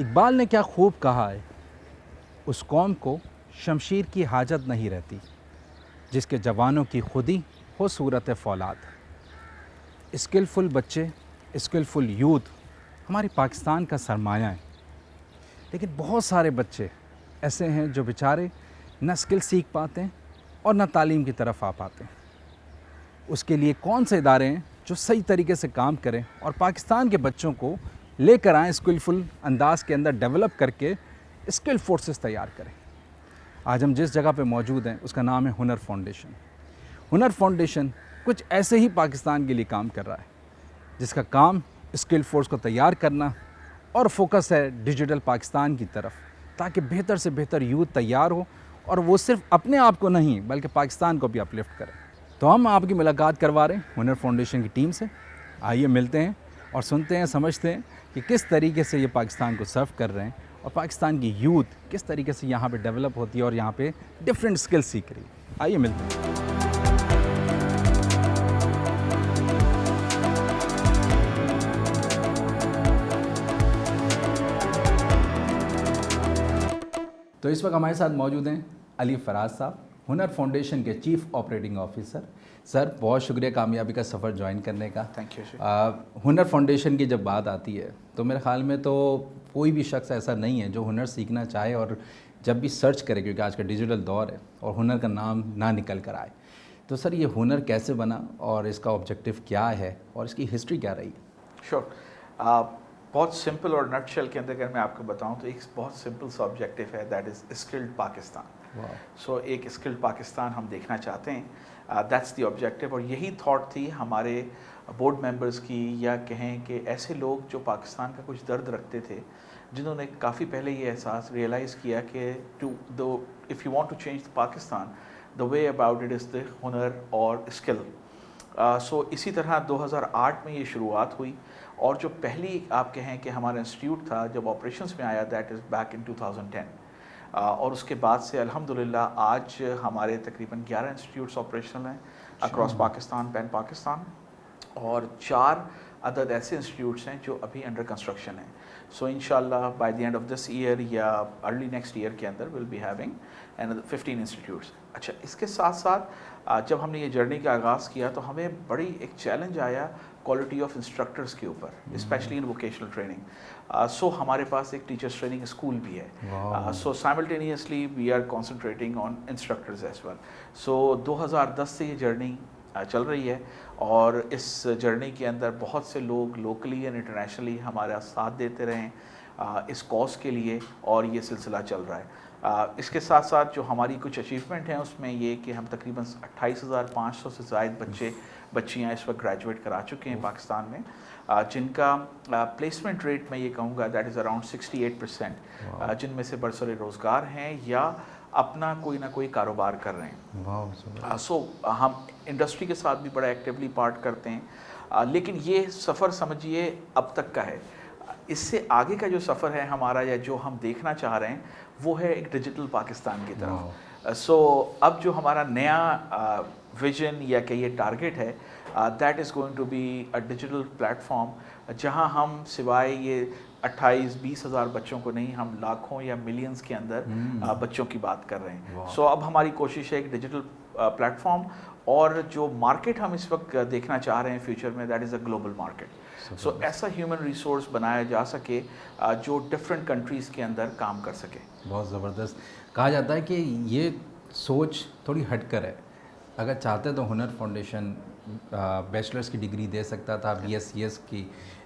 اقبال نے کیا خوب کہا ہے، اس قوم کو شمشیر کی حاجت نہیں رہتی جس کے جوانوں کی خودی ہو صورت فولاد۔ اسکلفل بچے، اسکلفل یوتھ ہماری پاکستان کا سرمایہ ہیں، لیکن بہت سارے بچے ایسے ہیں جو بیچارے نہ اسکل سیکھ پاتے ہیں اور نہ تعلیم کی طرف آ پاتے ہیں۔ اس کے لیے کون سے ادارے ہیں جو صحیح طریقے سے کام کریں اور پاکستان کے بچوں کو لے کر آئیں، اسکلفل انداز کے اندر ڈیولپ کر کے اسکل فورسز تیار کریں۔ آج ہم جس جگہ پہ موجود ہیں اس کا نام ہے ہنر فاؤنڈیشن۔ ہنر فاؤنڈیشن کچھ ایسے ہی پاکستان کے لیے کام کر رہا ہے جس کا کام اسکل فورس کو تیار کرنا اور فوکس ہے ڈیجیٹل پاکستان کی طرف، تاکہ بہتر سے بہتر یوتھ تیار ہو اور وہ صرف اپنے آپ کو نہیں بلکہ پاکستان کو بھی اپلفٹ کرے۔ تو ہم آپ کی ملاقات کروا رہے ہیں ہنر فاؤنڈیشن کی ٹیم سے۔ آئیے ملتے ہیں اور سنتے ہیں، سمجھتے ہیں کہ کس طریقے سے یہ پاکستان کو سرو کر رہے ہیں اور پاکستان کی یوتھ کس طریقے سے یہاں پہ ڈیولپ ہوتی ہے اور یہاں پہ ڈفرینٹ اسکل سیکھ رہی ہے۔ آئیے ملتے ہیں۔ تو اس وقت ہمارے ساتھ موجود ہیں علی فراز صاحب، ہنر فاؤنڈیشن کے چیف آپریٹنگ آفیسر۔ سر بہت شکریہ کامیابی کا سفر جوائن کرنے کا۔ Thank you. ہنر فاؤنڈیشن کی جب بات آتی ہے تو میرے خیال میں تو کوئی بھی شخص ایسا نہیں ہے جو ہنر سیکھنا چاہے اور جب بھی سرچ کرے، کیونکہ آج کا ڈیجیٹل دور ہے اور ہنر کا نام نہ نکل کر آئے۔ تو سر یہ ہنر کیسے بنا اور اس کا آبجیکٹیو کیا ہے اور اس کی ہسٹری کیا رہی ہے؟ شور، بہت سمپل اور نٹ شیل کے اندر اگر میں آپ کو بتاؤں تو ایک بہت سمپل سا آبجیکٹیو ہے، دیٹ از اسکلڈ پاکستان۔ سو ایک اسکلڈ پاکستان ہم دیکھنا چاہتے ہیں، دیٹس دی آبجیکٹیو۔ اور یہی تھاٹ تھی ہمارے بورڈ ممبرس کی، یا کہیں کہ ایسے لوگ جو پاکستان کا کچھ درد رکھتے تھے، جنہوں نے کافی پہلے یہ احساس ریئلائز کیا کہ if you want to change Pakistan, the way about it is the ہنر اور اسکل۔ سو اسی طرح 2008 میں یہ شروعات ہوئی، اور جو پہلی آپ کہیں کہ ہمارا انسٹیٹیوٹ تھا جب آپریشنس میں آیا، دیٹ از بیک ان 2010۔ اور اس کے بعد سے الحمدللہ آج ہمارے تقریباً 11 انسٹیٹیوٹس آپریشنل ہیں اکراس پاکستان، پین پاکستان، اور 4 عدد ایسے انسٹیٹیوٹس ہیں جو ابھی انڈر کنسٹرکشن ہیں۔ سو انشاءاللہ by the end of this year یا ارلی نیکسٹ ایئر کے اندر ول بی ہیونگ 15 انسٹیٹیوٹس۔ اچھا، اس کے ساتھ ساتھ جب ہم نے یہ جرنی کا آغاز کیا تو ہمیں بڑی ایک چیلنج آیا کوالٹی آف انسٹرکٹرز کے اوپر، especially in vocational training. So ہمارے پاس ایک ٹیچرس ٹریننگ اسکول بھی ہے۔ So simultaneously we are concentrating on instructors as well. So 2010 سے یہ جرنی چل رہی ہے، اور اس جرنی کے اندر بہت سے لوگ لوکلی اینڈ انٹرنیشنلی ہمارا ساتھ دیتے رہے اس کاز کے لیے، اور یہ سلسلہ چل رہا ہے۔ اس کے ساتھ ساتھ جو ہماری کچھ اچیومنٹ ہیں اس میں یہ کہ ہم تقریباً 28,500 سے زائد بچیاں اس وقت گریجویٹ کرا چکے ہیں پاکستان میں، جن کا پلیسمنٹ ریٹ میں یہ کہوں گا دیٹ از اراؤنڈ 68%، جن میں سے برسر روزگار ہیں یا اپنا کوئی نہ کوئی کاروبار کر رہے ہیں۔ سو ہم انڈسٹری کے ساتھ بھی بڑا ایکٹیولی پارٹ کرتے ہیں، لیکن یہ سفر سمجھیے اب تک کا ہے۔ اس سے آگے کا جو سفر ہے ہمارا، یا جو ہم دیکھنا چاہ رہے ہیں، وہ ہے ایک ڈیجیٹل پاکستان کی طرف۔ سو اب جو ہمارا نیا ویژن یا کہ یہ ٹارگٹ ہے، that is going to be a digital platform, جہاں ہم سوائے یہ 28-20 ہزار بچوں کو نہیں، ہم لاکھوں یا ملینز کے اندر بچوں کی بات کر رہے ہیں۔ سو اب ہماری کوشش ہے ایک ڈیجیٹل پلیٹ فارم، اور جو مارکیٹ ہم اس وقت دیکھنا چاہ رہے ہیں فیوچر میں، that is a global market. So ایسا ہیومن ریسورس بنایا جا سکے جو ڈفرینٹ کنٹریز کے اندر کام کر سکے۔ بہت زبردست۔ کہا جاتا ہے کہ یہ سوچ تھوڑی ہٹ کر ہے، اگر چاہتے تو ہنر فاؤنڈیشن بیچلرس کی ڈگری دے سکتا تھا، BSc کی،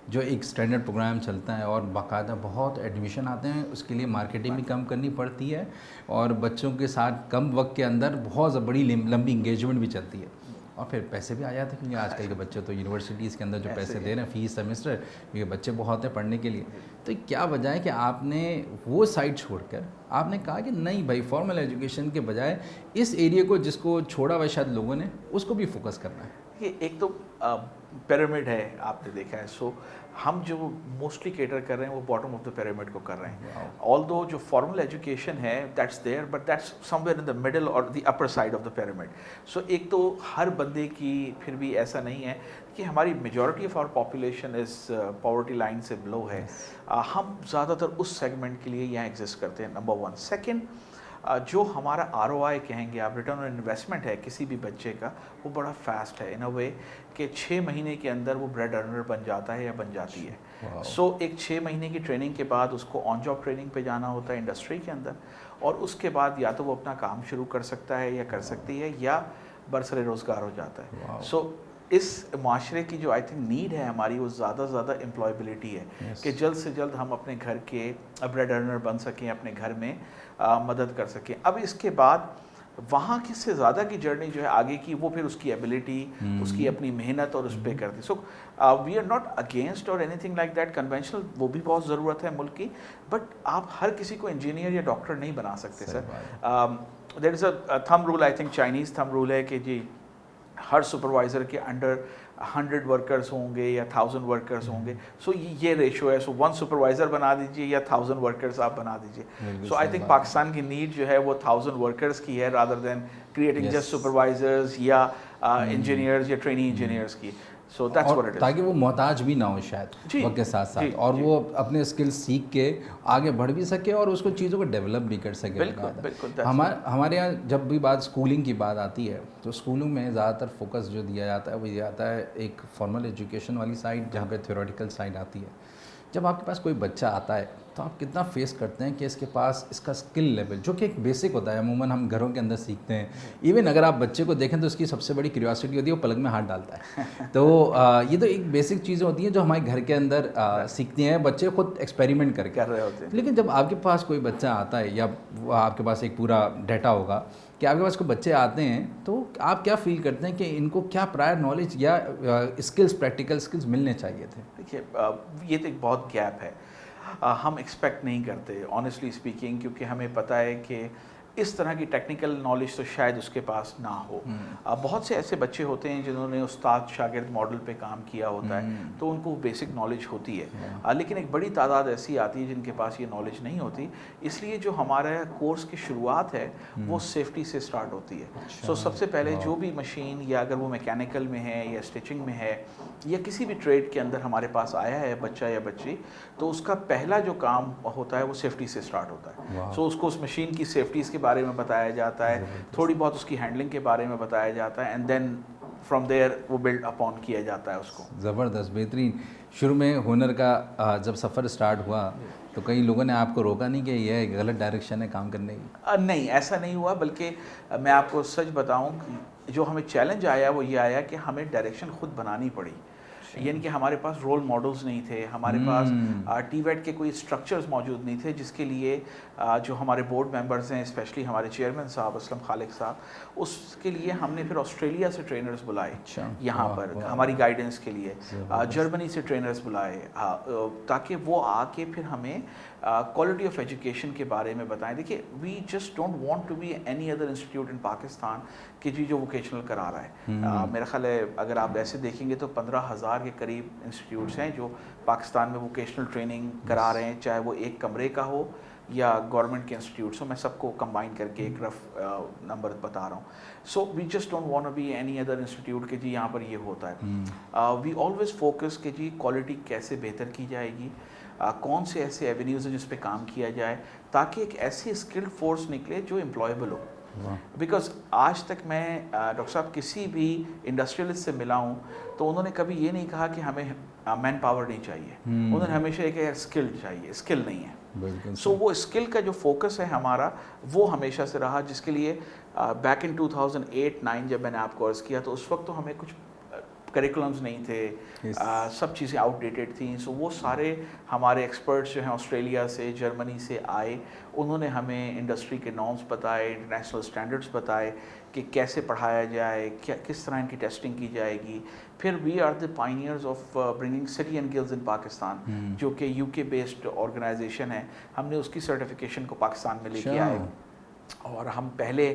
جو ایک اسٹینڈرڈ پروگرام چلتا ہے اور باقاعدہ بہت ایڈمیشن آتے ہیں، اس کے لیے مارکیٹنگ بھی کم کرنی پڑتی ہے، اور بچوں کے ساتھ کم وقت کے اندر بہت بڑی لمبی انگیجمنٹ بھی چلتی ہے، اور پھر پیسے بھی آ جاتے ہیں، کیونکہ آج کل کے بچے تو یونیورسٹیز کے اندر جو پیسے دے رہے ہیں فیس سیمسٹر، کیونکہ بچے بہت ہیں پڑھنے کے لیے۔ تو کیا وجہ ہے کہ آپ نے وہ سائڈ چھوڑ کر آپ نے کہا کہ نہیں بھائی، فارمل ایجوکیشن کے بجائے اس ایریے کو جس کو چھوڑا ہوا شاید لوگوں نے، اس کو بھی فوکس کرنا ہے؟ یہ ایک تو پیرامڈ ہے آپ نے دیکھا ہے. سو ہم جو موسٹلی کیٹر کر رہے ہیں وہ باٹم آف دا پیرامڈ کو کر رہے ہیں. آل دو جو فارمل ایجوکیشن ہے that's there but that's some where in the middle اور دی اپر سائڈ آف دا پیرامڈ. سو ایک تو ہر بندے کی پھر بھی ایسا نہیں ہے کہ ہماری majority of our population is poverty line سے بلو ہے. ہم زیادہ تر اس سیگمنٹ کے لیے یہاں ایگزسٹ کرتے ہیں, نمبر ون. سیکنڈ, جو ہمارا ROI کہیں گے آپ, ریٹرن آن انویسٹمنٹ ہے کسی بھی بچے کا, وہ بڑا فاسٹ ہے ان اے وے کہ 6 مہینے کے اندر وہ بریڈ ارنر بن جاتا ہے یا بن جاتی ہے. سو ایک 6 مہینے کی ٹریننگ کے بعد اس کو آن جاب ٹریننگ پہ جانا ہوتا ہے انڈسٹری کے اندر, اور اس کے بعد یا تو وہ اپنا کام شروع کر سکتا ہے یا کر سکتی ہے یا برسر روزگار ہو جاتا ہے. سو اس معاشرے کی جو آئی تھنک نیڈ ہے ہماری وہ زیادہ سے زیادہ امپلائبلٹی ہے کہ جلد سے جلد ہم اپنے گھر کے بریڈ ارنر بن سکیں, اپنے گھر میں مدد کر سکیں. اب اس کے بعد وہاں کس سے زیادہ کی جرنی جو ہے آگے کی, وہ پھر اس کی ایبلٹی, اس کی اپنی محنت اور اس پہ کرتی. سو وی آر ناٹ اگینسٹ اور any thing like that. Conventional وہ بھی بہت ضرورت ہے ملک کی, بٹ آپ ہر کسی کو انجینئر یا ڈاکٹر نہیں بنا سکتے sir. There is a thumb rule, I think Chinese thumb rule ہے کہ جی ہر سپروائزر کے انڈر 100 ورکرز ہوں گے یا 1000 ورکرز ہوں گے. سو یہ ریشو ہے. سو 1 سپروائزر بنا دیجیے یا 1000 ورکرز آپ بنا دیجیے. سو آئی تھنک پاکستان کی نیڈ جو ہے وہ 1000 ورکرز کی ہے rather than creating just supervisors یا انجینئرز یا ٹریننگ انجینئرز کی. So that's what it is. تاکہ وہ محتاج بھی نہ ہو شاید وقت کے ساتھ ساتھ, اور وہ اپنے اسکل سیکھ کے آگے بڑھ بھی سکے اور اس کو چیزوں کو ڈیولپ بھی کر سکے. بالکل. ہمارے یہاں جب بھی بات اسکولنگ کی بات آتی ہے تو اسکولوں میں زیادہ تر فوکس جو دیا جاتا ہے وہ یہ آتا ہے ایک فارمل ایجوکیشن والی سائڈ, جہاں پہ تھیوریٹیکل سائڈ آتی ہے. جب آپ کے پاس کوئی بچہ آتا ہے تو آپ کتنا فیس کرتے ہیں کہ اس کے پاس اس کا اسکل لیول جو کہ ایک بیسک ہوتا ہے, عموماً ہم گھروں کے اندر سیکھتے ہیں. ایون اگر آپ بچے کو دیکھیں تو اس کی سب سے بڑی کیوریاسٹی ہوتی ہے وہ پلک میں ہاتھ ڈالتا ہے. تو یہ تو ایک بیسک چیزیں ہوتی ہیں جو ہمارے گھر کے اندر سیکھتی ہیں, بچے خود ایکسپیریمنٹ کر رہے ہوتے ہیں. لیکن جب آپ کے پاس کوئی بچہ آتا ہے یا آپ کے پاس ایک پورا ڈیٹا ہوگا کہ آپ کے پاس کوئی بچے آتے ہیں, تو آپ کیا فیل کرتے ہیں کہ ان کو کیا پرائر نالج یا اسکلس, پریکٹیکل اسکلس ملنے چاہیے تھے؟ دیکھیے یہ تو ایک بہت گیپ ہے, ہم ایکسپیکٹ نہیں کرتے آنیسٹلی اسپیکنگ, کیونکہ ہمیں پتہ ہے کہ اس طرح کی ٹیکنیکل نالج تو شاید اس کے پاس نہ ہو. بہت سے ایسے بچے ہوتے ہیں جنہوں نے استاد شاگرد ماڈل پہ کام کیا ہوتا ہے تو ان کو بیسک نالج ہوتی ہے, لیکن ایک بڑی تعداد ایسی آتی ہے جن کے پاس یہ نالج نہیں ہوتی. اس لیے جو ہمارا کورس کی شروعات ہے وہ سیفٹی سے سٹارٹ ہوتی ہے. سو سب سے پہلے جو بھی مشین, یا اگر وہ میکینیکل میں ہے یا اسٹیچنگ میں ہے یا کسی بھی ٹریڈ کے اندر ہمارے پاس آیا ہے بچہ یا بچی, تو اس کا پہلا جو کام ہوتا ہے وہ سیفٹی سے سٹارٹ ہوتا ہے. سو اس کو اس مشین کی سیفٹیز کے بارے میں بتایا جاتا ہے, تھوڑی بہت اس کی ہینڈلنگ کے بارے میں بتایا جاتا ہے, اینڈ دین فرام دیئر وہ بلڈ اپون کیا جاتا ہے اس کو. زبردست, بہترین. شروع میں ہنر کا جب سفر سٹارٹ ہوا تو کئی لوگوں نے آپ کو روکا نہیں کہ یہ غلط ڈائریکشن ہے کام کرنے کی؟ نہیں, ایسا نہیں ہوا, بلکہ میں آپ کو سچ بتاؤں جو ہمیں چیلنج آیا وہ یہ آیا کہ ہمیں ڈائریکشن خود بنانی پڑی. یعنی کہ ہمارے پاس رول ماڈلز نہیں تھے, ہمارے پاس ٹی ویٹ کے کوئی اسٹرکچرز موجود نہیں تھے جس کے لیے جو ہمارے بورڈ ممبرز ہیں, اسپیشلی ہمارے چیئرمین صاحب اسلم خالق صاحب, اس کے لیے ہم نے پھر آسٹریلیا سے ٹرینرز بلائے یہاں پر ہماری گائیڈنس کے لیے, جرمنی سے ٹرینرز بلائے تاکہ وہ آ کے پھر ہمیں کوالٹی آف ایجوکیشن کے بارے میں بتائیں. دیکھیے we just don't want to be any other institute in Pakistan کہ جی جو ووکیشنل کرا رہا ہے. میرا خیال ہے اگر آپ ایسے دیکھیں گے تو 15,000 کے قریب انسٹیٹیوٹس ہیں جو پاکستان میں ووکیشنل ٹریننگ کرا رہے ہیں, چاہے وہ ایک کمرے کا ہو یا گورنمنٹ کے انسٹیٹیوٹس ہوں. میں سب کو کمبائن کر کے ایک رف نمبر بتا رہا ہوں. So we just don't want to be any other institute کہ جی یہاں پر یہ ہوتا ہے. وی آلویز فوکس کہ جی کوالٹی کیسے بہتر کی جائے گی, کون سے ایسے ایونیوز ہیں جس پہ کام کیا جائے تاکہ ایک ایسی اسکلڈ فورس نکلے جو امپلائیبل ہو. بیکاز آج تک میں ڈاکٹر صاحب کسی بھی انڈسٹریلسٹ سے ملا ہوں تو انہوں نے کبھی یہ نہیں کہا کہ ہمیں مین پاور نہیں چاہیے, انہوں نے ہمیشہ یہ کہا اسکلڈ چاہیے, اسکل نہیں ہے. سو وہ اسکل کا جو فوکس ہے ہمارا وہ ہمیشہ سے رہا, جس کے لیے بیک ان 2008-9 جب میں نے آپ کو عرض کیا تو اس وقت تو ہمیں کچھ کریکولمز نہیں تھے, سب چیزیں آؤٹ ڈیٹڈ تھیں. سو وہ سارے ہمارے ایکسپرٹس جو ہیں آسٹریلیا سے, جرمنی سے آئے, انہوں نے ہمیں انڈسٹری کے نارمز بتائے, انٹرنیشنل اسٹینڈرڈس بتائے کہ کیسے پڑھایا جائے, کس طرح ان کی ٹیسٹنگ کی جائے گی. پھر we are the pioneers of bringing city and girls in Pakistan, جو کہ UK بیسڈ آرگنائزیشن ہے. ہم نے اس کی سرٹیفکیشن کو پاکستان میں لے کے آئے, اور ہم پہلے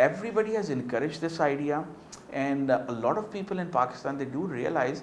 everybody has encouraged this idea, and a lot of people in Pakistan, they do realize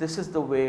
this is the way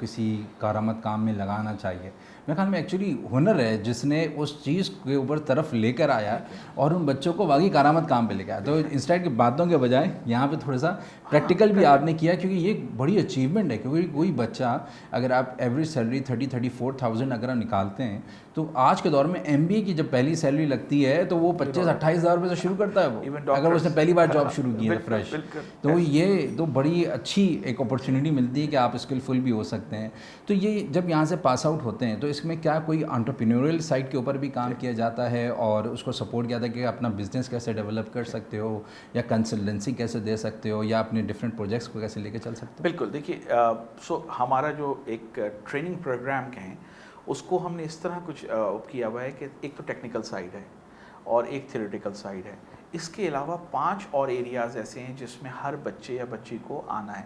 کسی کارآمد کام میں لگانا چاہیے. میرے خیال میں ایکچولی ہنر ہے جس نے اس چیز کے اوپر طرف لے کر آیا اور ان بچوں کو واقعی کارآمد کام پہ لے کے آیا. تو انسٹیڈ کی باتوں کے بجائے یہاں پہ تھوڑا سا پریکٹیکل بھی آپ نے کیا, کیونکہ یہ بڑی اچیومنٹ ہے. کیونکہ کوئی بچہ اگر آپ ایوریج سیلری 34,000 اگر آپ نکالتے ہیں تو آج کے دور میں MBA کی جب پہلی سیلری لگتی ہے تو وہ 25-28 ہزار روپے سے شروع کرتا ہے وہ, اگر اس نے پہلی بار جاب شروع کی ہے فریش. تو یہ تو بڑی اچھی ایک اپرچونیٹی ملتی ہے کہ آپ اسکلفل بھی ہو سکتے ہیں. تو یہ جب یہاں سے پاس آؤٹ ہوتے ہیں تو اس میں کیا کوئی انٹرپرینوریل سائٹ کے اوپر بھی کام کیا جاتا ہے اور اس کو سپورٹ کیا جاتا ہے کہ اپنا بزنس کیسے ڈیولپ کر سکتے ہو یا کنسلٹنسی کیسے دے سکتے ہو یا اپنے ڈفرینٹ پروجیکٹس کو کیسے لے کے چل سکتے ہو؟ بالکل, دیکھیے سو ہمارا جو ایک ٹریننگ پروگرام کہیں اس کو ہم نے اس طرح کچھ کیا ہوا ہے کہ ایک تو ٹیکنیکل سائڈ ہے اور ایک تھیوریٹیکل سائڈ ہے. اس کے علاوہ 5 اور ایریاز ایسے ہیں جس میں ہر بچے یا بچی کو آنا ہے.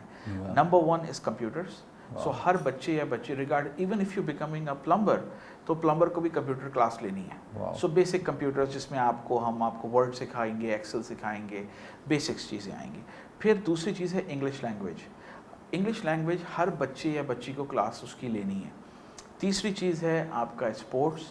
نمبر 1 از کمپیوٹرس. سو ہر بچے یا بچی regard even if you becoming a plumber تو پلمبر کو بھی کمپیوٹر کلاس لینی ہے. سو بیسک کمپیوٹر جس میں ہم آپ کو ورڈ سکھائیں گے, ایکسل سکھائیں گے, بیسکس چیزیں آئیں گی. پھر دوسری چیز ہے انگلش لینگویج. انگلش لینگویج ہر بچے یا بچی کو کلاس اس کی لینی ہے. تیسری چیز ہے آپ کا اسپورٹس.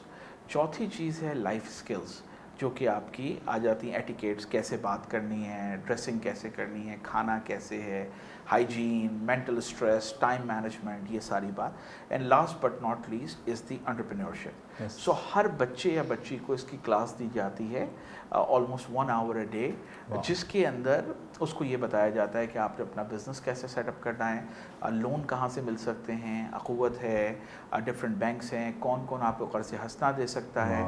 چوتھی چیز ہے لائف اسکلس جو کہ آپ کی آ جاتی ہیں, ایٹیکیٹس کیسے بات کرنی ہے, ڈریسنگ کیسے کرنی ہے, کھانا کیسے ہے, hygiene, mental stress, time management, یہ ساری بات. And last but not least is the entrepreneurship. So ہر بچے یا بچی کو اس کی کلاس دی جاتی ہے آلموسٹ 1 hour a day, جس کے اندر اس کو یہ بتایا جاتا ہے کہ آپ نے اپنا بزنس کیسے سیٹ اپ کرنا ہے, لون کہاں سے مل سکتے ہیں, اخوت ہے, ڈفرینٹ بینکس ہیں, کون کون آپ کو قرض حسنہ دے سکتا ہے,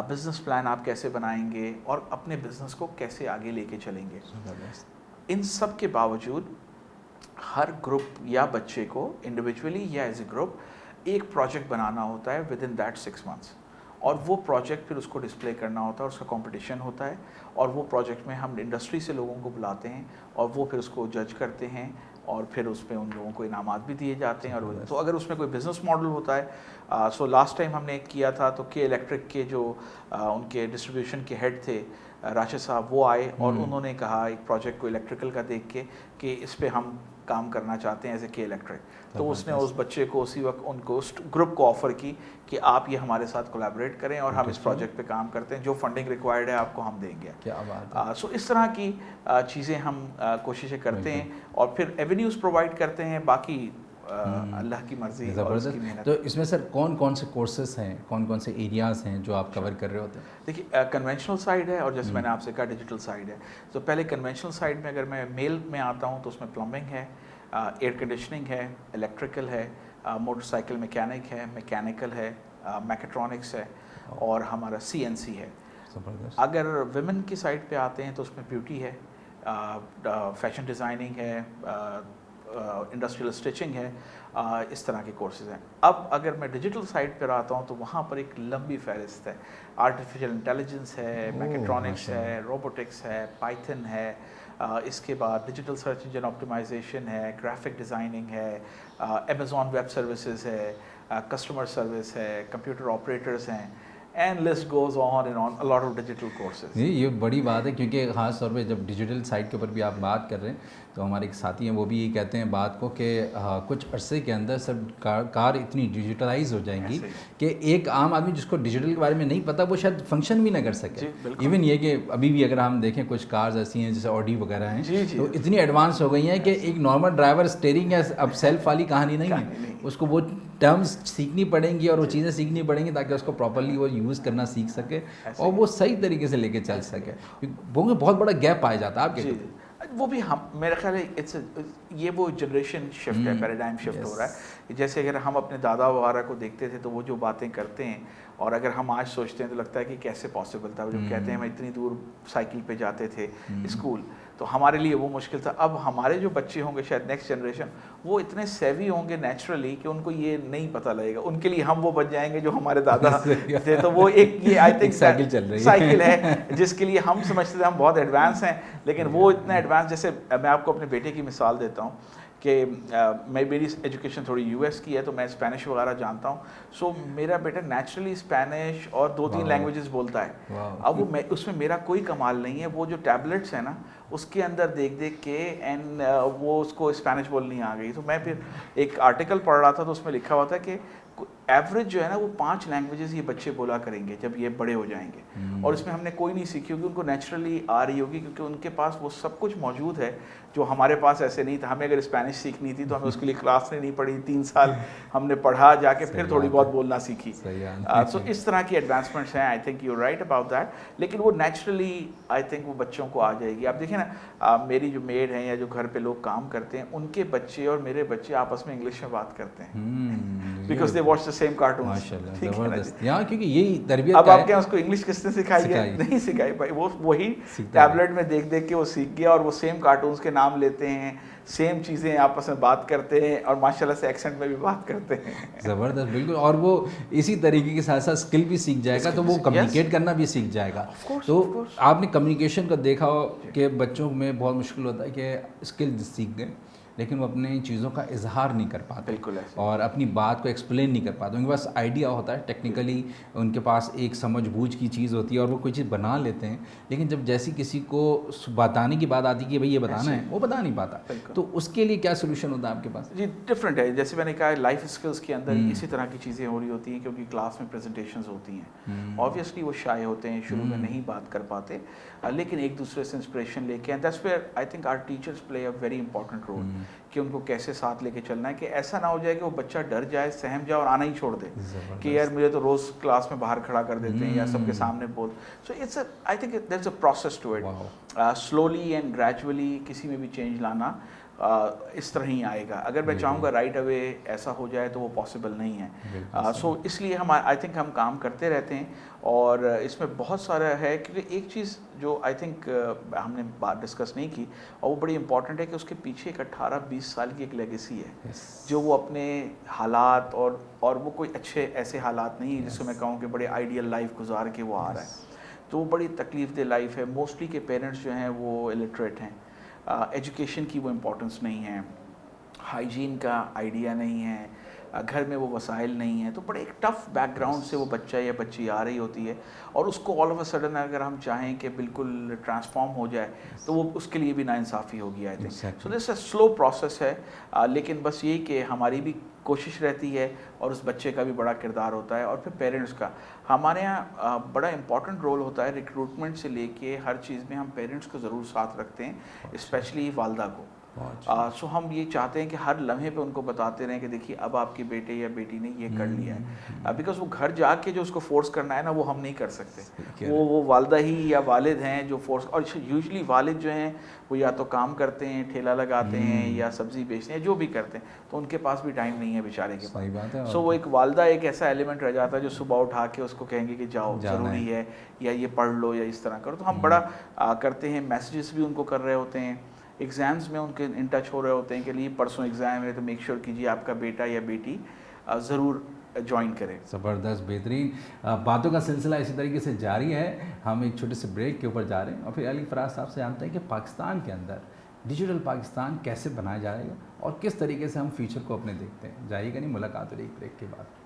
بزنس پلان آپ کیسے بنائیں گے اور اپنے بزنس کو کیسے آگے لے کے چلیں گے. ان سب کے باوجود ہر گروپ یا بچے کو انڈیویجولی یا ایز اے گروپ ایک پروجیکٹ بنانا ہوتا ہے ود ان دیٹ 6 months, اور وہ پروجیکٹ پھر اس کو ڈسپلے کرنا ہوتا ہے, اس کا کمپٹیشن ہوتا ہے, اور وہ پروجیکٹ میں ہم انڈسٹری سے لوگوں کو بلاتے ہیں اور وہ پھر اس کو جج کرتے ہیں اور پھر اس پہ ان لوگوں کو انعامات بھی دیے جاتے ہیں. اور تو اگر اس میں کوئی بزنس ماڈل ہوتا ہے, سو لاسٹ ٹائم ہم نے کیا تھا تو کے الیکٹرک کے جو ان کے ڈسٹریبیوشن کے ہیڈ تھے راشد صاحب, وہ آئے اور انہوں نے کہا ایک پروجیکٹ کو الیکٹریکل کا دیکھ کے کہ اس پہ ہم کام کرنا چاہتے ہیں ایز اے کے الیکٹرک. تو اس نے اس بچے کو اسی وقت ان کو اس گروپ کو آفر کی کہ آپ یہ ہمارے ساتھ کولیبریٹ کریں اور ہم اس پروجیکٹ پہ کام کرتے ہیں, جو فنڈنگ ریکوائرڈ ہے آپ کو ہم دیں گے. کیا بات ہے. سو اس طرح کی چیزیں ہم کوششیں کرتے ہیں اور پھر ایونیوز پرووائڈ کرتے ہیں, باقی اللہ کی مرضی اور اس کی محنت. تو اس میں سر کون کون سے کورسز ہیں, کون کون سے ایریاز ہیں جو آپ کور کر رہے ہوتے ہیں؟ دیکھیے کنونشنل سائڈ ہے اور جیسے میں نے آپ سے کہا ڈیجیٹل سائڈ ہے. تو پہلے کنونشنل سائڈ میں اگر میں میل میں آتا ہوں تو اس میں پلمبنگ ہے, ایئر کنڈیشننگ ہے, الیکٹریکل ہے, موٹر سائیکل میکینک ہے, میکینیکل ہے, میکٹرونکس ہے اور ہمارا CNC ہے. اگر ویمن کی سائڈ پہ آتے ہیں تو اس میں بیوٹی ہے, فیشن ڈیزائننگ ہے, انڈسٹریل اسٹچنگ ہے, اس طرح کے کورسز ہیں. اب اگر میں ڈیجیٹل سائٹ پر آتا ہوں تو وہاں پر ایک لمبی فہرست ہے. آرٹیفیشیل انٹیلیجنس ہے, میکٹرونکس ہے, روبوٹکس ہے, پائتھن ہے, اس کے بعد ڈیجیٹل سرچ انجن آپٹیمائزیشن ہے, گرافک ڈیزائننگ ہے, امیزون ویب سروسز ہے, کسٹمر سروس ہے, کمپیوٹر آپریٹرز ہیں, and list goes on and on, a lot of digital courses. جی یہ بڑی بات ہے, کیونکہ خاص طور پہ جب ڈیجیٹل سائٹ کے اوپر بھی آپ بات کر رہے ہیں تو ہمارے ایک ساتھی ہیں وہ بھی یہ کہتے ہیں بات کو کہ کچھ عرصے کے اندر سب کار اتنی ڈیجیٹلائز ہو جائیں گی کہ ایک عام آدمی جس کو ڈیجیٹل کے بارے میں نہیں پتہ وہ شاید فنکشن بھی نہ کر سکے. ایون یہ کہ ابھی بھی اگر ہم دیکھیں کچھ کارز ایسی ہیں جیسے آڈی وغیرہ ہیں تو اتنی ایڈوانس ہو گئی ہیں کہ ایک نارمل ڈرائیور اسٹیئرنگ ہے, اب سیلف والی کہانی نہیں ہے, اس کو وہ ٹرمز سیکھنی پڑیں گی اور وہ چیزیں سیکھنی پڑیں گی تاکہ اس کو پراپرلی وہ یوز کرنا سیکھ سکے اور وہ صحیح طریقے سے لے کے چل سکے. بہت بڑا گیپ پایا جاتا ہے آپ کے. وہ بھی ہم میرا خیال ہے یہ وہ جنریشن شفٹ ہے, پیراڈائم شفٹ ہو رہا ہے. جیسے اگر ہم اپنے دادا وغیرہ کو دیکھتے تھے تو وہ جو باتیں کرتے ہیں اور اگر ہم آج سوچتے ہیں تو لگتا ہے کہ کیسے پاسبل تھا. وہ جو کہتے ہیں ہم اتنی دور سائیکل پہ جاتے تھے اسکول, تو ہمارے لیے وہ مشکل تھا. اب ہمارے جو بچے ہوں گے شاید نیکسٹ جنریشن وہ اتنے سیوی ہوں گے نیچرلی کہ ان کو یہ نہیں پتہ لگے گا. ان کے لیے ہم وہ بن جائیں گے جو ہمارے دادا تھے. تو وہ ایک یہ آئی تھنک سائیکل ہے جس کے لیے ہم سمجھتے تھے ہم بہت ایڈوانس ہیں, لیکن وہ اتنا ایڈوانس. جیسے میں آپ کو اپنے بیٹے کی مثال دیتا ہوں کہ میں میری ایجوکیشن تھوڑی US کی ہے تو میں اسپینش وغیرہ جانتا ہوں. سو میرا بیٹا نیچرلی اسپینش اور 2-3 لینگویجز بولتا ہے. اب وہ اس میں میرا کوئی کمال نہیں ہے, وہ جو ٹیبلٹس ہیں نا اس کے اندر دیکھ دیکھ کے اینڈ وہ اس کو اسپینش بولنی آ گئی. تو میں پھر ایک آرٹیکل پڑھ رہا تھا تو اس میں لکھا ہوا تھا کہ ایوریج جو ہے نا وہ 5 لینگویجز یہ بچے بولا کریں گے جب یہ بڑے ہو جائیں گے. اور اس میں ہم نے کوئی نہیں سیکھی ہوگی, ان کو نیچرلی آ رہی ہوگی کیونکہ ان کے پاس وہ سب کچھ موجود ہے جو ہمارے پاس ایسے نہیں تھا. ہمیں اگر اسپینش سیکھنی تھی تو ہمیں اس کے لیے کلاس نہیں پڑھی, 3 سال ہم نے پڑھا, جا کے پھر تھوڑی بہت بولنا سیکھی. تو اس طرح کی ایڈوانسمنٹس ہیں. I think you right about that. لیکن وہ نیچرلی آئی تھنک وہ بچوں کو آ جائے گی. آپ دیکھیں نا میری جو میڈ ہیں یا جو گھر پہ لوگ کام کرتے ہیں ان کے بچے اور میرے بچے آپس میں انگلش میں بات کرتے ہیں because they watch the same cartoon. کیونکہ یہی تربیت. اب آپ کیا اس کو انگلش کس نے سکھائی ہے؟ نہیں سکھائی بھائی, وہ وہی ٹیبلٹ میں دیکھ دیکھ کے وہ سیکھ گیا اور وہ سیم کارٹونز کے نام لیتے ہیں, سیم چیزیں آپس میں بات کرتے ہیں اور ماشاءاللہ سے ایکسنٹ میں بھی بات کرتے ہیں. زبردست, بالکل. اور وہ اسی طریقے کے ساتھ ساتھ اسکل بھی سیکھ جائے گا تو وہ کمیونیکیٹ کرنا بھی سیکھ جائے گا. تو آپ نے کمیونیکیشن کا دیکھا ہو کہ بچوں میں بہت مشکل ہوتا ہے کہ اسکل سیکھ گئے لیکن وہ اپنی چیزوں کا اظہار نہیں کر پاتے. بالکل اور اپنی بات کو ایکسپلین نہیں کر پاتے. ان کے پاس آئیڈیا ہوتا ہے, ٹیکنیکلی ان کے پاس ایک سمجھ بوجھ کی چیز ہوتی ہے اور وہ کوئی چیز بنا لیتے ہیں, لیکن جب جیسی کسی کو بتانے کی بات آتی ہے کہ بھائی یہ بتانا ہے وہ بتا نہیں پاتا. تو اس کے لیے کیا سولوشن ہوتا ہے آپ کے پاس؟ جی ڈفرینٹ ہے. جیسے میں نے کہا لائف اسکلس کے اندر اسی طرح کی چیزیں ہو رہی ہوتی ہیں کیونکہ کلاس میں پریزنٹیشنز ہوتی ہیں. آبویسلی وہ شائع ہوتے ہیں, شروع میں نہیں بات کر پاتے, لیکن ایک دوسرے سے انسپریشن لے کے, and that's where I think our teachers play a very important role کہ ان کو کیسے ساتھ لے کے چلنا ہے کہ ایسا نہ ہو جائے کہ وہ بچہ ڈر جائے, سہم جائے اور آنا ہی چھوڑ دے کہ یار مجھے تو روز کلاس میں باہر کھڑا کر دیتے ہیں یا سب کے سامنے بول. So it's I think there is a process to it. Slowly and gradually کسی میں بھی چینج لانا اس طرح ہی آئے گا. اگر میں چاہوں گا رائٹ اوے ایسا ہو جائے تو وہ پاسبل نہیں ہے. سو اس لیے ہم آئی تھنک ہم کام کرتے رہتے ہیں اور اس میں بہت سارا ہے. کیونکہ ایک چیز جو آئی تھنک ہم نے بات ڈسکس نہیں کی اور وہ بڑی امپورٹنٹ ہے کہ اس کے پیچھے ایک 18-20 سال کی ایک لیگیسی ہے جو وہ اپنے حالات اور وہ کوئی اچھے ایسے حالات نہیں جس کو میں کہوں کہ بڑے آئیڈیل لائف گزار کے وہ آ رہا ہے. تو وہ بڑی تکلیف دہ لائف ہے. موسٹلی کے پیرنٹس جو ہیں وہ الٹریٹ ہیں, ایجوکیشن کی وہ امپورٹنس نہیں ہے, ہائیجین کا آئیڈیا نہیں ہے, گھر میں وہ وسائل نہیں ہیں. تو بڑے ایک ٹف بیک گراؤنڈ سے وہ بچہ یا بچی آ رہی ہوتی ہے اور اس کو آل آف اے سڈن اگر ہم چاہیں کہ بالکل ٹرانسفارم ہو جائے تو وہ اس کے لیے بھی ناانصافی ہوگی. I think so this a slow process ہے. لیکن بس یہی کہ ہماری بھی کوشش رہتی ہے اور اس بچے کا بھی بڑا کردار ہوتا ہے اور پھر پیرنٹس کا. ہمارے یہاں بڑا امپورٹنٹ رول ہوتا ہے ریکروٹمنٹ سے لے کے ہر چیز میں ہم پیرنٹس کو ضرور ساتھ رکھتے ہیں, اسپیشلی والدہ کو. سو ہم یہ چاہتے ہیں کہ ہر لمحے پہ ان کو بتاتے رہیں کہ دیکھیے اب آپ کے بیٹے یا بیٹی نے یہ کر لیا ہے. بیکاز وہ گھر جا کے جو اس کو فورس کرنا ہے نا وہ ہم نہیں کر سکتے. وہ والدہ ہی یا والد ہیں جو فورس, اور یوزلی والد جو ہیں وہ یا تو کام کرتے ہیں, ٹھیلا لگاتے ہیں یا سبزی بیچتے ہیں, جو بھی کرتے ہیں, تو ان کے پاس بھی ٹائم نہیں ہے بیچارے کے پاس. سو وہ ایک والدہ ایک ایسا ایلیمنٹ رہ جاتا ہے جو صبح اٹھا کے اس کو کہیں گے کہ جاؤ ضروری ہے یا یہ پڑھ لو یا اس طرح کرو. تو ہم بڑا کرتے ہیں, میسیجز بھی ان کو کر رہے ہوتے ہیں, ایگزامز میں ان کے ان ٹچ ہو رہے ہوتے ہیں کہ نہیں پرسوں ایگزام ہے تو میک شیور کیجیے آپ کا بیٹا یا بیٹی ضرور جوائن کرے. زبردست, بہترین. باتوں کا سلسلہ اسی طریقے سے جاری ہے. ہم ایک چھوٹے سے بریک کے اوپر جا رہے ہیں اور پھر علی فراز صاحب سے جانتے ہیں کہ پاکستان کے اندر ڈیجیٹل پاکستان کیسے بنایا جائے گا اور کس طریقے سے ہم فیوچر کو اپنے دیکھتے ہیں. جائیے گا نہیں, ملاقات ہوگی ایک بریک کے بعد.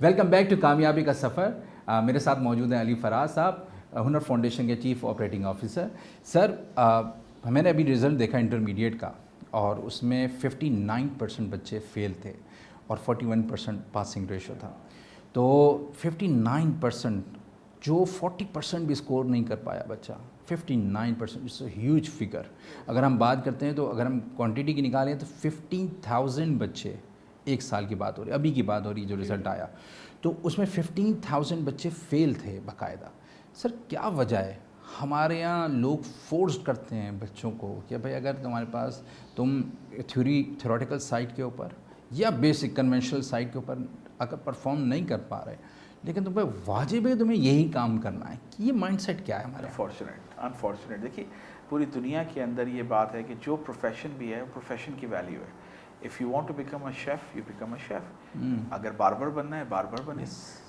ویلکم بیک ٹو کامیابی کا سفر. میرے ساتھ موجود ہیں علی فراز صاحب, ہنر فاؤنڈیشن کے چیف آپریٹنگ آفیسر. سر, میں نے ابھی رزلٹ دیکھا انٹرمیڈیٹ کا اور اس میں 59% بچے فیل تھے اور 41% پاسنگ ریشو تھا. تو 59% جو 40% بھی اسکور نہیں کر پایا بچہ, 59% اٹس اے ہیوج فگر. اگر ہم بات کرتے ہیں تو اگر ہم کوانٹٹی کی نکالیں تو 15,000 بچے, ایک سال کی بات ہو رہی, ابھی کی بات ہو رہی جو رزلٹ آیا, تو اس میں 15,000 بچے فیل تھے باقاعدہ. سر کیا وجہ ہے؟ ہمارے یہاں لوگ فورس کرتے ہیں بچوں کو کہ بھائی اگر تمہارے پاس تم تھیوریٹیکل سائٹ کے اوپر یا بیسک کنونشنل سائٹ کے اوپر اگر پرفارم نہیں کر پا رہے لیکن تمہیں واجب ہے تمہیں یہی کام کرنا ہے، کہ یہ مائنڈ سیٹ کیا ہے ہمارا؟ انفارچونیٹ دیکھیے پوری دنیا کے اندر یہ بات ہے کہ جو پروفیشن بھی ہے وہ پروفیشن کی ویلیو ہے. If you want to become a chef you become a chef. اگر باربر بننا ہے باربر بنے,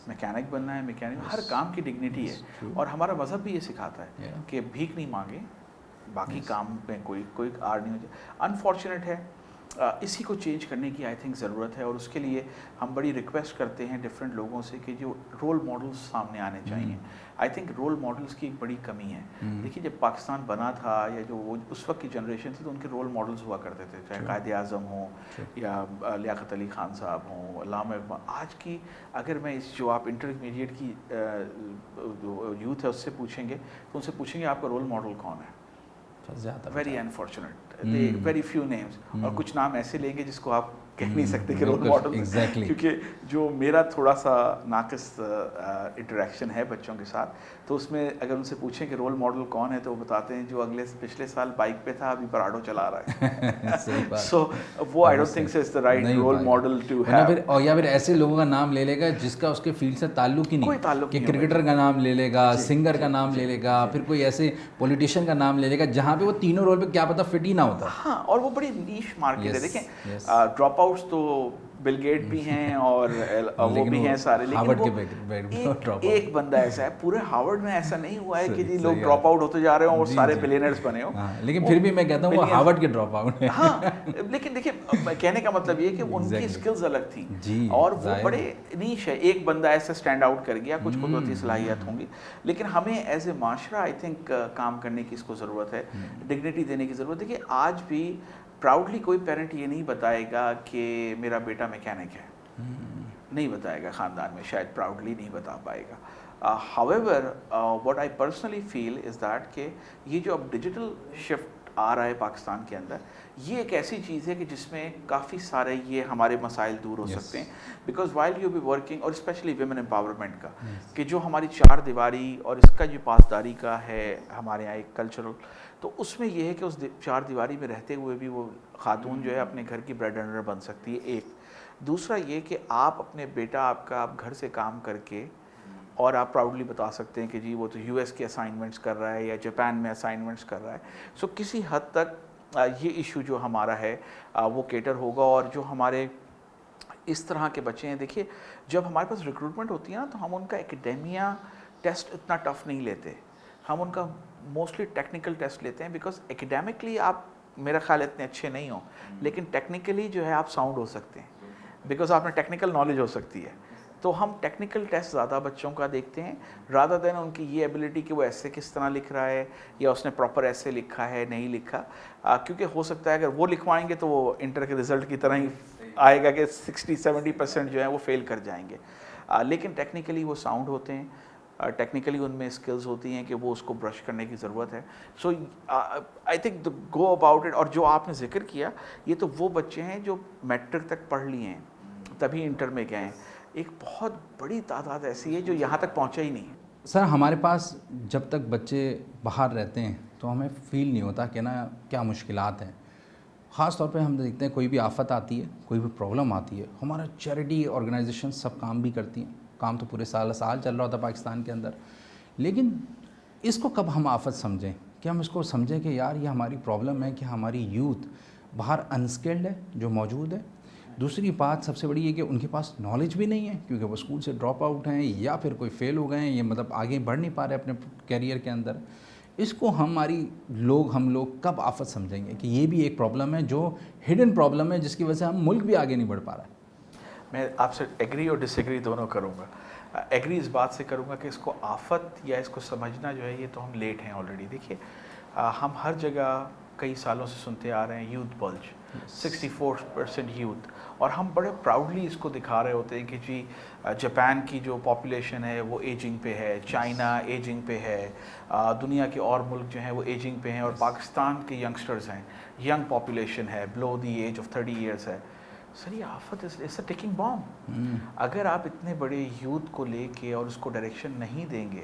میکینک بننا ہے میکینک. ہر کام کی ڈگنیٹی ہے اور ہمارا مذہب بھی یہ سکھاتا ہے کہ بھیک نہیں مانگے, باقی کام میں کوئی آر نہیں ہو جائے. انفارچونیٹ ہے, اسی کو چینج کرنے کی آئی تھنک ضرورت ہے اور اس کے لیے ہم بڑی ریکویسٹ کرتے ہیں ڈفرینٹ لوگوں سے کہ جو رول ماڈلس سامنے آنے چاہیے. آئی تھنک رول ماڈلس کی ایک بڑی کمی ہے. دیکھیے جب پاکستان بنا تھا یا جو وہ اس وقت کی جنریشن تھی تو ان کے رول ماڈلس ہوا کرتے تھے, چاہے قائد اعظم ہوں یا لیاقت علی خان صاحب ہوں, علامہ اقبال. آج کی اگر میں اس جو آپ انٹرمیڈیٹ کی یوتھ ہے اس سے پوچھیں گے تو ان سے پوچھیں گے آپ کا رول ماڈل کون ہے, very unfortunate, very few names. اور کچھ نام ایسے لیں گے جس کو آپ کہہ نہیں سکتے کہ رول ماڈل, کیونکہ جو میرا تھوڑا سا ناقص انٹریکشن ہے بچوں کے ساتھ, تو اس میں اگر ان سے پوچھیں کہ رول ماڈل کون ہے تو وہ بتاتے ہیں جو پچھلے سال بائک پہ تھا ابھی پراڈو چلا رہا ہے. سو وہ I don't think so is the right role model to have. اور یا پھر ایسے لوگوں کا نام لے لے گا جس کا اس کے فیلڈ سے تعلق ہی نہیں, کوئی تعلق کہ کرکٹر کا نام لے لے گا, سنگر کا نام لے لے گا, پھر کوئی ایسے پولیٹیشین کا نام لے لے گا جہاں پہ وہ تینوں رول پہ کیا پتہ فٹ ہی نہ ہوتا. ہاں, اور وہ بڑی نیش مارکیٹ ہے. دیکھیں ڈراپ آؤٹس تو بل گیٹ بھی ہیں اور وہ بھی ہیں سارے, لیکن ایک بندہ ایسا ہے پورے ہارورڈ میں ایسا نہیں ہوا ہے کہ جی لوگ ڈراپ آؤٹ ہوتے جا رہے ہوں اور سارے بلینئرز بنے ہوں. لیکن پھر بھی میں کہتا ہوں وہ ہارورڈ کے ڈراپ آؤٹ ہیں. ہاں, لیکن دیکھیے کہنے کا مطلب یہ کہ ان کی اسکلز الگ تھیں اور وہ بڑے نیش ہے. ایک بندہ ایسا اسٹینڈ آؤٹ کر گیا, کچھ قدرتی صلاحیت ہوں گی, لیکن ہمیں ایز اے معاشرہ آئی تھنک کام کرنے کی اس کو ضرورت ہے, ڈگنیٹی دینے کی ضرورت ہے. کہ آج بھی پراؤڈلی کوئی پیرنٹ یہ نہیں بتائے گا کہ میرا بیٹا میکینک ہے, نہیں بتائے گا خاندان میں, شاید پراؤڈلی نہیں بتا پائے گا. however what I personally feel is that کہ یہ جو اب ڈیجیٹل شفٹ آ رہا ہے پاکستان کے اندر, یہ ایک ایسی چیز ہے کہ جس میں کافی سارے یہ ہمارے مسائل دور ہو سکتے ہیں. Because while you be working, اور اسپیشلی ویمن امپاورمنٹ کا, کہ جو ہماری چار دیواری اور اس کا جو پاسداری کا ہے ہمارے یہاں ایک کلچرل, تو اس میں یہ ہے کہ اس چار دیواری میں رہتے ہوئے بھی وہ خاتون جو ہے اپنے گھر کی بریڈ ارنر بن سکتی ہے. ایک دوسرا یہ کہ آپ اپنے بیٹا آپ گھر سے کام کر کے اور آپ پراؤڈلی بتا سکتے ہیں کہ جی وہ تو یو ایس کے اسائنمنٹس کر رہا ہے یا جاپان میں اسائنمنٹس کر رہا ہے. سو کسی حد تک یہ ایشو جو ہمارا ہے وہ کیٹر ہوگا. اور جو ہمارے اس طرح کے بچے ہیں, دیکھیے جب ہمارے پاس ریکروٹمنٹ ہوتی ہے نا تو ہم ان کا ایکڈیمیا ٹیسٹ اتنا ٹف نہیں لیتے, ہم ان کا موسٹلی ٹیکنیکل ٹیسٹ لیتے ہیں. بیکاز ایکڈیمکلی آپ میرا خیال اتنے اچھے نہیں ہوں, لیکن ٹیکنیکلی جو ہے آپ ساؤنڈ ہو سکتے ہیں, بیکاز آپ میں ٹیکنیکل نالج ہو سکتی ہے. تو ہم ٹیکنیکل ٹیسٹ زیادہ بچوں کا دیکھتے ہیں رادر دین ان کی یہ ایبلٹی کہ وہ ایسے کس طرح لکھ رہا ہے یا اس نے پراپر ایسے لکھا ہے نہیں لکھا. کیونکہ ہو سکتا ہے اگر وہ لکھوائیں گے تو وہ انٹر کے رزلٹ کی طرح ہی آئے گا کہ 60-70% جو ہے وہ فیل کر جائیں گے. لیکن ٹیکنیکلی وہ ساؤنڈ ہوتے ہیں, ٹیکنیکلی ان میں اسکلز ہوتی ہیں کہ وہ اس کو برش کرنے کی ضرورت ہے. So I think go about it. اور جو آپ نے ذکر کیا یہ تو وہ بچے ہیں جو میٹرک تک پڑھ لیے ہیں تبھی انٹر میں گئے ہیں. ایک بہت بڑی تعداد ایسی ہے جو یہاں تک پہنچا ہی نہیں ہے. سر ہمارے پاس جب تک بچے باہر رہتے ہیں تو ہمیں فیل نہیں ہوتا کہ نا کیا مشکلات ہیں. خاص طور پہ ہم دیکھتے ہیں کوئی بھی آفت آتی ہے, کوئی بھی پرابلم آتی ہے, ہمارا چیریٹی آرگنائزیشن سب کام بھی کرتی ہیں, کام تو پورے سال چل رہا ہوتا پاکستان کے اندر. لیکن اس کو کب ہم آفت سمجھیں کہ ہم اس کو سمجھیں کہ یار یہ ہماری پرابلم ہے کہ ہماری یوتھ باہر انسکلڈ ہے جو موجود ہے. دوسری بات سب سے بڑی یہ کہ ان کے پاس نالج بھی نہیں ہے کیونکہ وہ اسکول سے ڈراپ آؤٹ ہیں یا پھر کوئی فیل ہو گئے ہیں, یہ مطلب آگے بڑھ نہیں پا رہے اپنے کیریئر کے اندر. اس کو ہم لوگ کب آفت سمجھیں گے کہ یہ بھی ایک پرابلم ہے جو ہڈن پرابلم ہے جس کی وجہ سے ہم ملک بھی آگے نہیں بڑھ پا رہا ہے. میں آپ سے ایگری اور ڈس ایگری دونوں کروں گا. ایگری اس بات سے کروں گا کہ اس کو آفت یا اس کو سمجھنا جو ہے یہ تو ہم لیٹ ہیں آلریڈی. دیکھیے ہم ہر جگہ کئی سالوں سے سنتے آ رہے ہیں یوتھ بلج, 64% یوتھ, اور ہم بڑے پراؤڈلی اس کو دکھا رہے ہوتے ہیں کہ جی جاپان کی جو پاپولیشن ہے وہ ایجنگ پہ ہے, چائنا ایجنگ پہ ہے, دنیا کے اور ملک جو ہیں وہ ایجنگ پہ ہیں, اور پاکستان کے ینگسٹرز ہیں, ینگ پاپولیشن ہے, بلو دی ایج آف 30 ایئرس ہے. سر یہ آفت اس اے ٹیکنگ بام. اگر آپ اتنے بڑے یوتھ کو لے کے اور اس کو ڈائریکشن نہیں دیں گے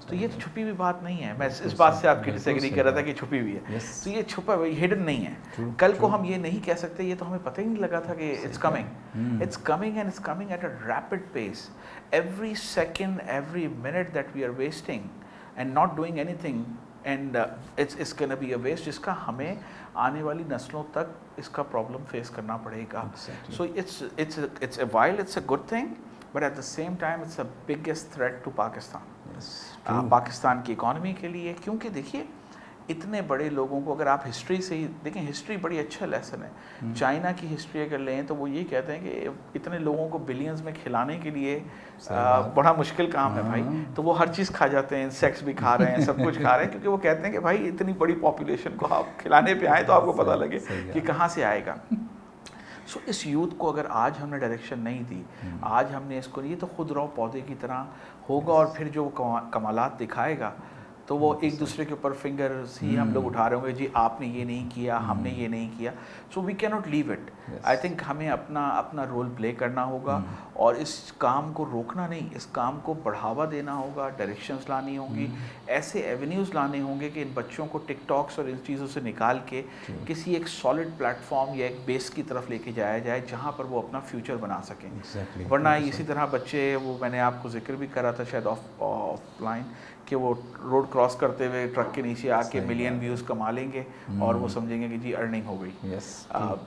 تو یہ تو چھپی ہوئی بات نہیں ہے. میں اس بات سے آپ کی ڈس ایگری کر رہا تھا کہ چھپی ہوئی ہے, تو یہ چھپا ہوئی ہڈن نہیں ہے. کل کو ہم یہ نہیں کہہ سکتے یہ تو ہمیں پتہ ہی نہیں لگا تھا کہ it's coming, it's coming and it's coming at a rapid pace. Every second, every minute that we are wasting and not doing anything and it's گonna be a waste, جس کا ہمیں آنے والی نسلوں تک اس کا پرابلم فیس کرنا پڑے گا. سو it's while it's a good thing but at the same time it's the biggest threat to Pakistan. Pakistan کی اکانومی کے لیے, کیونکہ دیکھیے اتنے بڑے لوگوں کو اگر آپ ہسٹری سے ہی دیکھیں, ہسٹری بڑی اچھا لیسن ہے. چائنا کی ہسٹری اگر لیں تو وہ یہ کہتے ہیں کہ اتنے لوگوں کو بلینز میں کھلانے کے لیے بڑا مشکل کام ہے بھائی, تو وہ ہر چیز کھا جاتے ہیں, سیکس بھی کھا رہے ہیں, سب کچھ کھا رہے ہیں, کیونکہ وہ کہتے ہیں کہ بھائی اتنی بڑی پاپولیشن کو آپ کھلانے پہ آئیں تو آپ کو پتہ لگے کہ کہاں سے آئے گا. سو اس یوتھ کو اگر آج ہم نے ڈائریکشن نہیں دی, آج ہم نے اس کو, یہ تو خود رو پودے کی طرح ہوگا, اور پھر جو کمالات دکھائے گا تو وہ ایک دوسرے کے اوپر فنگرز ہی ہم لوگ اٹھا رہے ہوں گے, جی آپ نے یہ نہیں کیا, ہم نے یہ نہیں کیا. So we can not leave it. I think ہمیں اپنا رول پلے کرنا ہوگا اور اس کام کو روکنا نہیں, اس کام کو بڑھاوا دینا ہوگا, ڈائریکشنز لانی ہوں گی, ایسے ایونیوز لانے ہوں گے کہ ان بچوں کو ٹک ٹاکس اور ان چیزوں سے نکال کے کسی ایک سالڈ پلیٹ فارم یا ایک بیس کی طرف لے کے جایا جائے جہاں پر وہ اپنا فیوچر بنا سکیں. ورنہ اسی طرح بچے, وہ میں نے آپ کو ذکر بھی کرا تھا شاید آف لائن, کہ وہ روڈ کراس کرتے ہوئے ٹرک کے نیچے آ کے ملین ویوز کما لیں گے اور وہ سمجھیں گے کہ جی ارننگ ہو گئی.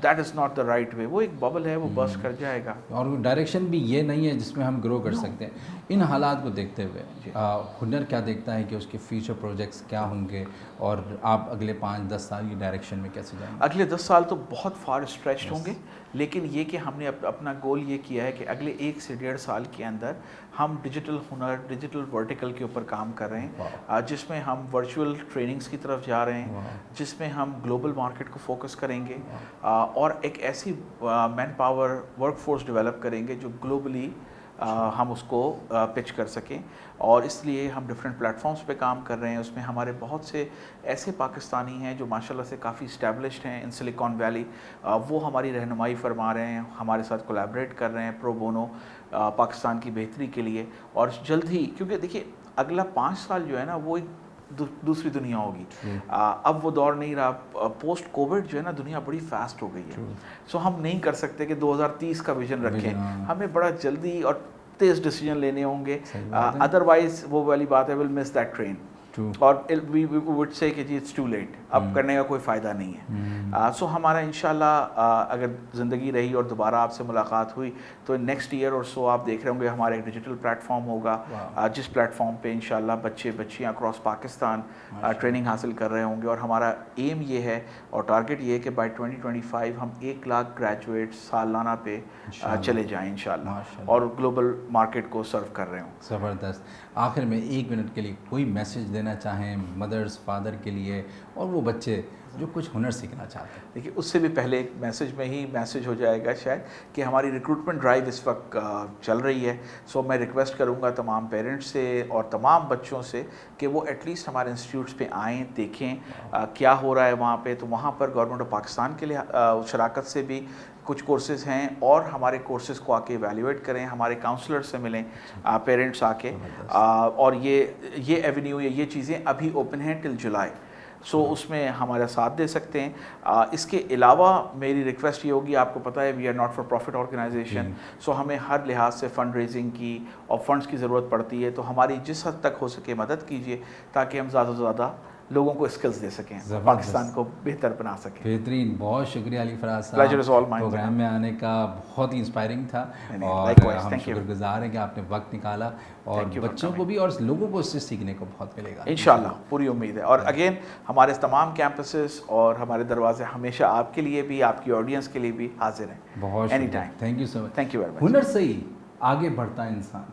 That is not the right way. وہ ایک ببل ہے, وہ برسٹ کر جائے گا, اور ڈائریکشن بھی یہ نہیں ہے جس میں ہم گرو کر سکتے ہیں. ان حالات کو دیکھتے ہوئے ہنر کیا دیکھتا ہے کہ اس کے فیوچر پروجیکٹس کیا ہوں گے, اور آپ اگلے 5-10 سال کی ڈائریکشن میں کیسے جائیں گے؟ اگلے 10 سال تو بہت فار اسٹریچڈ ہوں گے, لیکن یہ کہ ہم نے اپنا گول یہ کیا ہے کہ اگلے 1 سے 1.5 سال کے اندر ہم ڈیجیٹل ہنر, ڈیجیٹل ورٹیکل کے اوپر کام کر رہے ہیں, جس میں ہم ورچوئل ٹریننگز کی طرف جا رہے ہیں, جس میں ہم گلوبل مارکیٹ کو فوکس کریں گے اور ایک ایسی man power work force develop کریں گے جو گلوبلی ہم اس کو پچ کر سکیں. اور اس لیے ہم ڈفرینٹ پلیٹ فارمز پہ کام کر رہے ہیں. اس میں ہمارے بہت سے ایسے پاکستانی ہیں جو ماشاءاللہ سے کافی اسٹیبلشڈ ہیں ان سلیکان ویلی, وہ ہماری رہنمائی فرما رہے ہیں, ہمارے ساتھ کولیبریٹ کر رہے ہیں پرو بونو پاکستان کی بہتری کے لیے. اور جلد ہی, کیونکہ دیکھیے اگلا 5 سال جو ہے نا وہ ایک دوسری دنیا ہوگی. اب وہ دور نہیں رہا. پوسٹ کووڈ جو ہے نا دنیا بڑی فاسٹ ہو گئی ہے. سو ہم نہیں کر سکتے کہ 2030 کا ویژن رکھیں, ہمیں بڑا جلدی اور تیز ڈیسیجن لینے ہوں گے, ادروائز وہ والی بات ہے, ول مس دیٹ ٹرین. اور وی وڈ سے کہ جی اٹس ٹو لیٹ, اب کرنے کا کوئی فائدہ نہیں ہے. سو ہمارا انشاءاللہ اگر زندگی رہی اور دوبارہ آپ سے ملاقات ہوئی تو نیکسٹ ایئر اور سو آپ دیکھ رہے ہوں گے ہمارا ایک ڈیجیٹل پلیٹ فارم ہوگا, جس پلیٹ فارم پہ انشاءاللہ بچے بچیاں اکراس پاکستان ٹریننگ حاصل کر رہے ہوں گے. اور ہمارا ایم یہ ہے اور ٹارگٹ یہ ہے کہ بائی 2025 ہم 1 لاکھ گریجویٹ سالانہ پہ چلے جائیں انشاءاللہ, اور گلوبل مارکیٹ کو سرو کر رہے ہوں. زبردست. آخر میں 1 منٹ کے لیے کوئی میسج دینا چاہیں مدرس فادر کے لیے اور وہ بچے جو کچھ ہنر سیکھنا چاہتے ہیں؟ دیکھیے اس سے بھی پہلے ایک میسج میں ہی میسج ہو جائے گا شاید کہ ہماری ریکروٹمنٹ ڈرائیو اس وقت چل رہی ہے. سو میں ریکویسٹ کروں گا تمام پیرنٹس سے اور تمام بچوں سے کہ وہ ایٹ لیسٹ ہمارے انسٹیٹیوٹس پہ آئیں, دیکھیں کیا ہو رہا ہے وہاں پہ. تو وہاں پر گورنمنٹ آف پاکستان کے لیے شراکت سے بھی کچھ کورسز ہیں, اور ہمارے کورسز کو آ کے ایویلیویٹ کریں, ہمارے کاؤنسلر سے ملیں پیرنٹس آ کے. اور یہ ایونیو یا یہ چیزیں ابھی اوپن ہیں ٹل جولائی. سو اس میں ہمارا ساتھ دے سکتے ہیں. اس کے علاوہ میری ریکویسٹ یہ ہوگی, آپ کو پتہ ہے we are not for profit organisation, so ہمیں ہر لحاظ سے فنڈ ریزنگ کی اور فنڈس کی ضرورت پڑتی ہے. تو ہماری جس حد تک ہو سکے مدد کیجیے تاکہ ہم زیادہ سے زیادہ لوگوں کو اسکلز دے سکیں, پاکستان کو بہتر بنا سکیں. بہترین, بہت شکریہ علی فراز صاحب, Pleasure is all mine. Programme میں آنے کا بہت ہی انسپائرنگ تھا, اور ہم شکر گزار ہیں کہ آپ نے وقت نکالا, اور بچوں کو بھی اور لوگوں کو اس سے سیکھنے کو بہت ملے گا انشاءاللہ, پوری امید ہے. اور اگین ہمارے تمام کیمپسز اور ہمارے دروازے ہمیشہ آپ کے لیے بھی, آپ کی آڈینس کے لیے بھی حاضر ہیں. بہت any time. Thank you so much. Thank you very much. ہنر سے ہی آگے بڑھتا ہے انسان,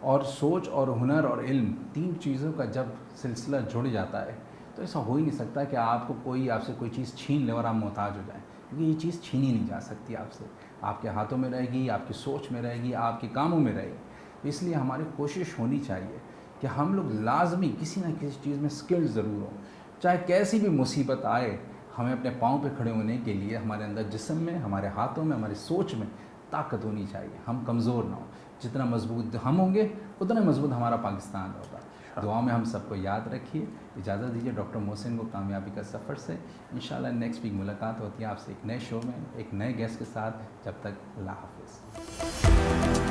اور سوچ اور ہنر اور علم 3 چیزوں کا جب سلسلہ جڑ جاتا ہے تو ایسا ہو ہی نہیں سکتا کہ آپ کو کوئی آپ سے کوئی چیز چھین لے اور آپ محتاج ہو جائیں, کیونکہ یہ چیز چھینی نہیں جا سکتی آپ سے. آپ کے ہاتھوں میں رہے گی, آپ کی سوچ میں رہے گی, آپ کے کاموں میں رہے گی. اس لیے ہماری کوشش ہونی چاہیے کہ ہم لوگ لازمی کسی نہ کسی چیز میں اسکل ضرور ہوں, چاہے کیسی بھی مصیبت آئے ہمیں اپنے پاؤں پہ کھڑے ہونے کے لیے ہمارے اندر جسم میں، ہمارے ہاتھوں میں، ہماری سوچ میں طاقت ہونی چاہیے. ہم کمزور نہ ہوں. جتنا مضبوط ہم ہوں گے اتنا مضبوط ہمارا پاکستان ہوگا. دعا میں ہم سب کو یاد رکھیے. اجازت دیجیے ڈاکٹر محسن کو کامیابی کا سفر سے. انشاءاللہ نیکسٹ ویک ملاقات ہوتی ہے آپ سے ایک نئے شو میں ایک نئے گیسٹ کے ساتھ. جب تک اللہ حافظ.